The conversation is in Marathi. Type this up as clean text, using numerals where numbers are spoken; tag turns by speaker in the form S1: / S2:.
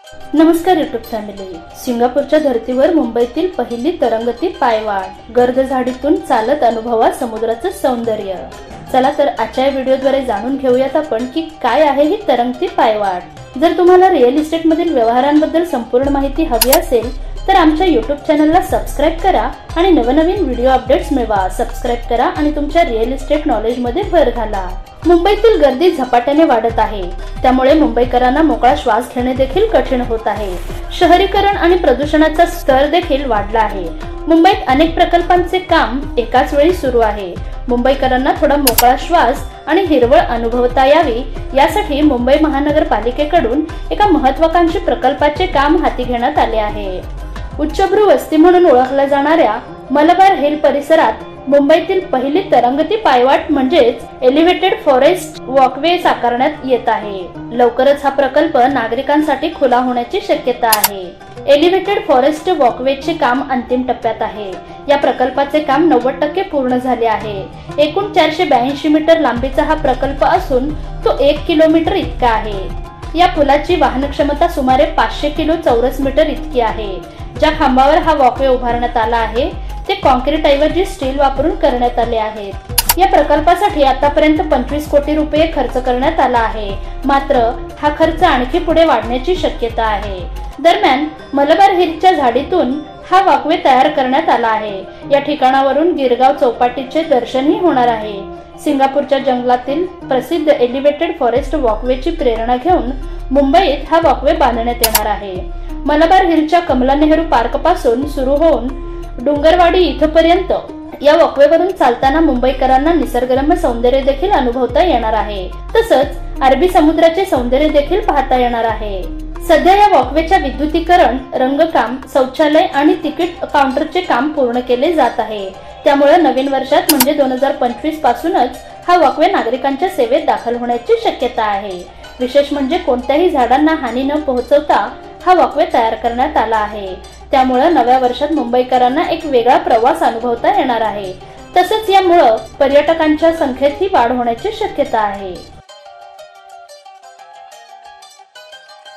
S1: नमस्कार यूट्यूब फॅमिली। सिंगापूरच्या धर्तीवर मुंबईतील पहिली तरंगती पायवाट, गर्द झाडीतून चालत अनुभवा समुद्राचं सौंदर्य। चला तर आजच्या व्हिडिओद्वारे जाणून घेऊयात आपण की काय आहे ही तरंगती पायवाट। जर तुम्हाला रिअल इस्टेट मधील व्यवहारांबद्दल संपूर्ण माहिती हवी असेल तर आमच्या यूट्यूब चॅनलला सबस्क्राइब करा आणि नवनवीन व्हिडिओ अपडेट्स मिळवा। सबस्क्राइब करा आणि तुमच्या रिअल इस्टेट नॉलेज मध्ये भर घाला। मुंबईतील गर्दी झपाट्याने वाढत आहे, त्यामुळे मुंबईकरांना मोकळा श्वास घेणे देखील कठीण होत आहे। शहरीकरण आणि प्रदूषणाचा स्तर देखील वाढला आहे। मुंबईत अनेक प्रकल्पांचे काम एकाच वेळी सुरू आहे। मुंबईकरांना थोडा मोकळा श्वास आणि हिरवळ अनुभवता यावी यासाठी मुंबई महानगरपालिकेकडून एका महत्त्वाकांक्षी प्रकल्पाचे काम हाती घेण्यात आले आहे। उच्चभ्रू वस्ती म्हणून ओळखल्या जाणाऱ्या मलबार हिल परिसरात मुंबईतील पहिली तरंगती पायवाट म्हणजेच एलिव्हेटेड फॉरेस्ट वॉकवे साकारण्यात येत आहे। लवकरच हा प्रकल्प नागरिकांसाठी खुला होण्याची शक्यता आहे। एलिव्हेटेड फॉरेस्ट वॉकवेचे काम अंतिम टप्प्यात आहे। या प्रकल्पाचे काम 90% पूर्ण झाले आहे। एकूण 482 मीटर लांबीचा हा प्रकल्प असून तो 1 किलोमीटर इतका आहे। या पुलाची वाहन क्षमता सुमारे 500 किलो चौरस मीटर इतकी आहे। ज्या खांबावर हा वॉकवे उभारण्यात आला आहे ते कॉन्क्रीट ऐवजी स्टील वापरून करण्यात आले आहेत। या प्रकल्पासाठी आतापर्यंत 25 कोटी रुपये खर्च करण्यात आला आहे, मात्र हा खर्च आणखी पुढे वाढण्याची शक्यता आहे। दरम्यान मलबार हिलच्या झाडीतून हा वॉकवे तयार करण्यात आला आहे। या ठिकाणावरून गिरगाव चौपाटीचे दर्शनही होणार आहे। सिंगापूरच्या जंगलातील प्रसिद्ध एलिव्हेटेड फॉरेस्ट वॉकवेची प्रेरणा घेऊन मुंबईत हा वॉकवे बांधण्यात येणार आहे। मलबार हिलच्या कमला नेहरू पार्क पासून सुरू होऊन डुंगरवाडी इथपर्यंत या वॉकवेवरून चालताना मुंबईकरांना निसर्गरम्य सौंदर्य देखील अनुभवता येणार आहे। तसंच अरबी समुद्राचे सौंदर्य देखील पाहता येणार आहे। सध्या या वॉकवेच्या विद्युतीकरण, रंगकाम, शौचालय आणि तिकीट काउंटरचे काम पूर्ण केले जात आहे। त्यामुळे नवीन वर्षात म्हणजे 2025 पासूनच हा वॉकवे नागरिकांच्या सेवेत दाखल होण्याची शक्यता आहे। विशेष म्हणजे कोणत्याही झाडांना हानी न पोहोचवता हा वॉकवे तयार करण्यात आला आहे। त्यामुळे नव्या वर्षात मुंबईकरांना एक वेगळा प्रवास अनुभवता येणार आहे। तसेच यामुळे पर्यटकांच्या संख्येतही वाढ होण्याची शक्यता आहे।